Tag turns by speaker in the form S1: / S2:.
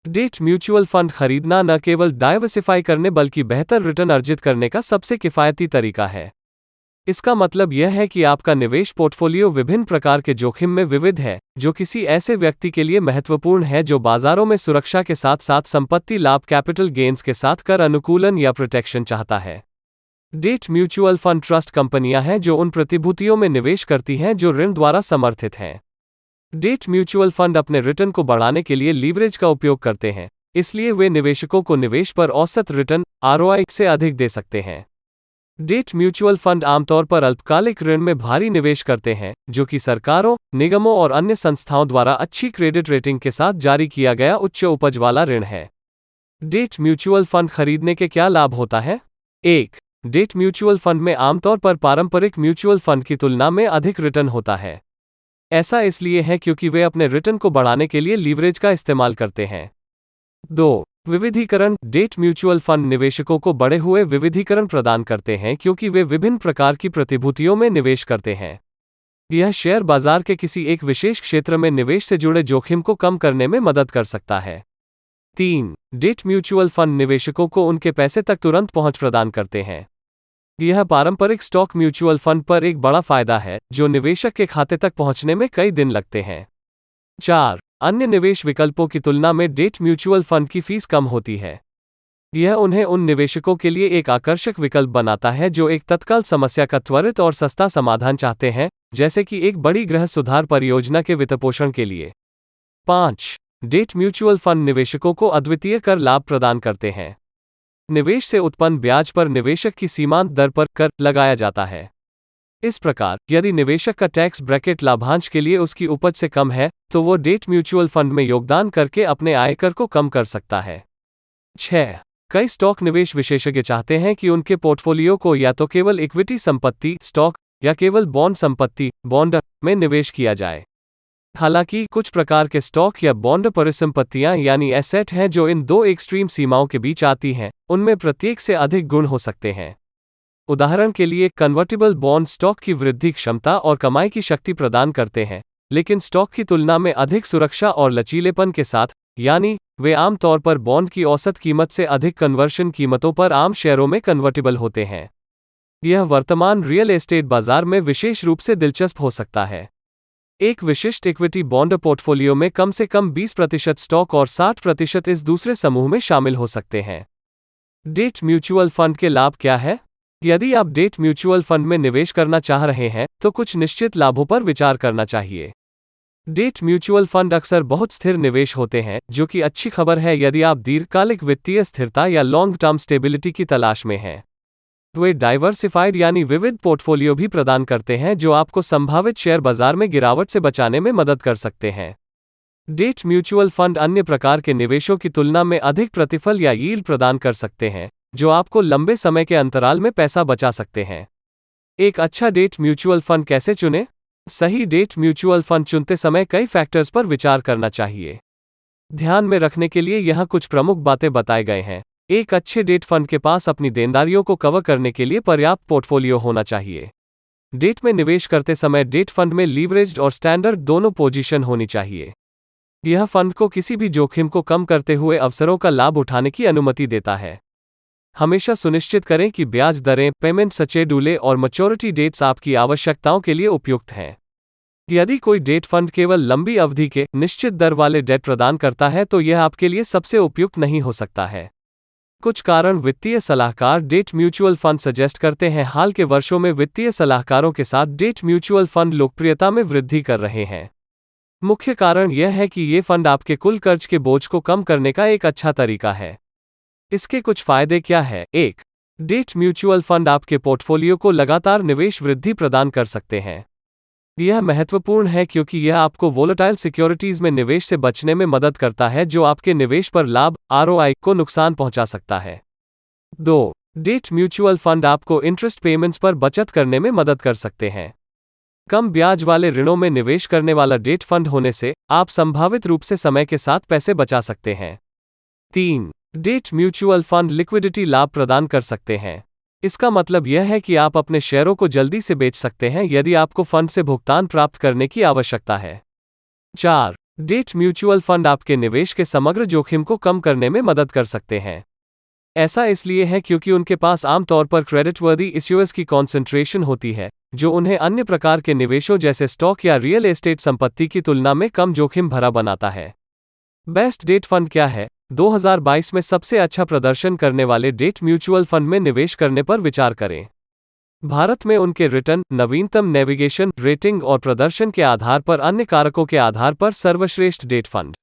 S1: Debt mutual fund खरीदना न केवल डाइवर्सिफाई करने बल्कि बेहतर रिटर्न अर्जित करने का सबसे किफ़ायती तरीका है। इसका मतलब यह है कि आपका निवेश पोर्टफोलियो विभिन्न प्रकार के जोखिम में विविध है, जो किसी ऐसे व्यक्ति के लिए महत्वपूर्ण है जो बाजारों में सुरक्षा के साथ साथ संपत्ति लाभ कैपिटल गेन्स के साथ कर अनुकूलन या प्रोटेक्शन चाहता है। डेट म्यूचुअल फंड ट्रस्ट कंपनियां हैं जो उन प्रतिभूतियों में निवेश करती हैं जो ऋण द्वारा समर्थित हैं। डेट म्यूचुअल फंड अपने रिटर्न को बढ़ाने के लिए लीवरेज का उपयोग करते हैं, इसलिए वे निवेशकों को निवेश पर औसत रिटर्न आरओआई से अधिक दे सकते हैं। डेट म्यूचुअल फंड आमतौर पर अल्पकालिक ऋण में भारी निवेश करते हैं, जो कि सरकारों, निगमों और अन्य संस्थाओं द्वारा अच्छी क्रेडिट रेटिंग के साथ जारी किया गया उच्च उपज वाला ऋण है। डेट म्यूचुअल फंड खरीदने के क्या लाभ होता है? 1. डेट म्यूचुअल फंड में आमतौर पर पारंपरिक म्यूचुअल फंड की तुलना में अधिक रिटर्न होता है। ऐसा इसलिए है क्योंकि वे अपने रिटर्न को बढ़ाने के लिए लीवरेज का इस्तेमाल करते हैं। 2. विविधीकरण। डेट म्यूचुअल फंड निवेशकों को बढ़े हुए विविधीकरण प्रदान करते हैं क्योंकि वे विभिन्न प्रकार की प्रतिभूतियों में निवेश करते हैं। यह शेयर बाजार के किसी एक विशेष क्षेत्र में निवेश से जुड़े जोखिम को कम करने में मदद कर सकता है। 3. डेट म्यूचुअल फंड निवेशकों को उनके पैसे तक तुरंत पहुंच प्रदान करते हैं। यह पारंपरिक स्टॉक म्यूचुअल फंड पर एक बड़ा फायदा है, जो निवेशक के खाते तक पहुंचने में कई दिन लगते हैं। 4. अन्य निवेश विकल्पों की तुलना में डेट म्यूचुअल फंड की फीस कम होती है। यह उन्हें उन निवेशकों के लिए एक आकर्षक विकल्प बनाता है जो एक तत्काल समस्या का त्वरित और सस्ता समाधान चाहते हैं, जैसे कि एक बड़ी गृह सुधार परियोजना के वित्तपोषण के लिए। 5. डेट म्यूचुअल फंड निवेशकों को अद्वितीय कर लाभ प्रदान करते हैं। निवेश से उत्पन्न ब्याज पर निवेशक की सीमांत दर पर कर लगाया जाता है। इस प्रकार, यदि निवेशक का टैक्स ब्रैकेट लाभांश के लिए उसकी उपज से कम है, तो वो डेट म्यूचुअल फंड में योगदान करके अपने आयकर को कम कर सकता है। 6. कई स्टॉक निवेश विशेषज्ञ चाहते हैं कि उनके पोर्टफोलियो को या तो केवल इक्विटी संपत्ति स्टॉक या केवल बॉन्ड संपत्ति बॉन्ड में निवेश किया जाए। हालांकि कुछ प्रकार के स्टॉक या बॉन्ड परिसंपत्तियां यानी एसेट हैं जो इन दो एक्सट्रीम सीमाओं के बीच आती हैं, उनमें प्रत्येक से अधिक गुण हो सकते हैं। उदाहरण के लिए, कन्वर्टिबल बॉन्ड स्टॉक की वृद्धि क्षमता और कमाई की शक्ति प्रदान करते हैं, लेकिन स्टॉक की तुलना में अधिक सुरक्षा और लचीलेपन के साथ, यानी वे आमतौर पर बॉन्ड की औसत कीमत से अधिक कन्वर्शन कीमतों पर आम शेयरों में कन्वर्टिबल होते हैं। यह वर्तमान रियल एस्टेट बाजार में विशेष रूप से दिलचस्प हो सकता है। एक विशिष्ट इक्विटी बॉन्ड पोर्टफोलियो में कम से कम 20% स्टॉक और 60% इस दूसरे समूह में शामिल हो सकते हैं। डेट म्यूचुअल फंड के लाभ क्या है? यदि आप डेट म्यूचुअल फंड में निवेश करना चाह रहे हैं, तो कुछ निश्चित लाभों पर विचार करना चाहिए। डेट म्यूचुअल फंड अक्सर बहुत स्थिर निवेश होते हैं, जो कि अच्छी खबर है यदि आप दीर्घकालिक वित्तीय स्थिरता या लॉन्ग टर्म स्टेबिलिटी की तलाश में हैं। वे डाइवर्सिफाइड यानी विविध पोर्टफोलियो भी प्रदान करते हैं जो आपको संभावित शेयर बाजार में गिरावट से बचाने में मदद कर सकते हैं। डेट म्यूचुअल फंड अन्य प्रकार के निवेशों की तुलना में अधिक प्रतिफल या यील्ड प्रदान कर सकते हैं, जो आपको लंबे समय के अंतराल में पैसा बचा सकते हैं। एक अच्छा डेट म्यूचुअल फंड कैसे चुनें? सही डेट म्यूचुअल फंड चुनते समय कई फैक्टर्स पर विचार करना चाहिए। ध्यान में रखने के लिए यहाँ कुछ प्रमुख बातें बताए गए हैं। एक अच्छे डेट फंड के पास अपनी देनदारियों को कवर करने के लिए पर्याप्त पोर्टफोलियो होना चाहिए। डेट में निवेश करते समय डेट फंड में लीवरेज्ड और स्टैंडर्ड दोनों पोजीशन होनी चाहिए। यह फंड को किसी भी जोखिम को कम करते हुए अवसरों का लाभ उठाने की अनुमति देता है। हमेशा सुनिश्चित करें कि ब्याज दरें, पेमेंट शेड्यूल और मैच्योरिटी डेट्स आपकी आवश्यकताओं के लिए उपयुक्त हैं। यदि कोई डेट फंड केवल लंबी अवधि के निश्चित दर वाले डेट प्रदान करता है तो यह आपके लिए सबसे उपयुक्त नहीं हो सकता है। कुछ कारण वित्तीय सलाहकार डेट म्यूचुअल फंड सजेस्ट करते हैं। हाल के वर्षों में वित्तीय सलाहकारों के साथ डेट म्यूचुअल फंड लोकप्रियता में वृद्धि कर रहे हैं। मुख्य कारण यह है कि ये फंड आपके कुल कर्ज के बोझ को कम करने का एक अच्छा तरीका है। इसके कुछ फायदे क्या हैं? 1. डेट म्यूचुअल फंड आपके पोर्टफोलियो को लगातार निवेश वृद्धि प्रदान कर सकते हैं। यह महत्वपूर्ण है क्योंकि यह आपको वोलेटाइल सिक्योरिटीज में निवेश से बचने में मदद करता है जो आपके निवेश पर लाभ आरओआई को नुकसान पहुंचा सकता है। 2. डेट म्यूचुअल फंड आपको इंटरेस्ट पेमेंट्स पर बचत करने में मदद कर सकते हैं। कम ब्याज वाले ऋणों में निवेश करने वाला डेट फंड होने से आप संभावित रूप से समय के साथ पैसे बचा सकते हैं। 3. डेट म्यूचुअल फंड लिक्विडिटी लाभ प्रदान कर सकते हैं। इसका मतलब यह है कि आप अपने शेयरों को जल्दी से बेच सकते हैं यदि आपको फंड से भुगतान प्राप्त करने की आवश्यकता है। 4. डेट म्यूचुअल फंड आपके निवेश के समग्र जोखिम को कम करने में मदद कर सकते हैं। ऐसा इसलिए है क्योंकि उनके पास आमतौर पर क्रेडिटवर्दी इश्यूअर्स की कॉन्सेंट्रेशन होती है, जो उन्हें अन्य प्रकार के निवेशों जैसे स्टॉक या रियल एस्टेट संपत्ति की तुलना में कम जोखिम भरा बनाता है। बेस्ट डेट फंड क्या है? 2022 में सबसे अच्छा प्रदर्शन करने वाले डेट म्यूचुअल फंड में निवेश करने पर विचार करें। भारत में उनके रिटर्न, नवीनतम नेविगेशन, रेटिंग और प्रदर्शन के आधार पर अन्य कारकों के आधार पर सर्वश्रेष्ठ डेट फंड।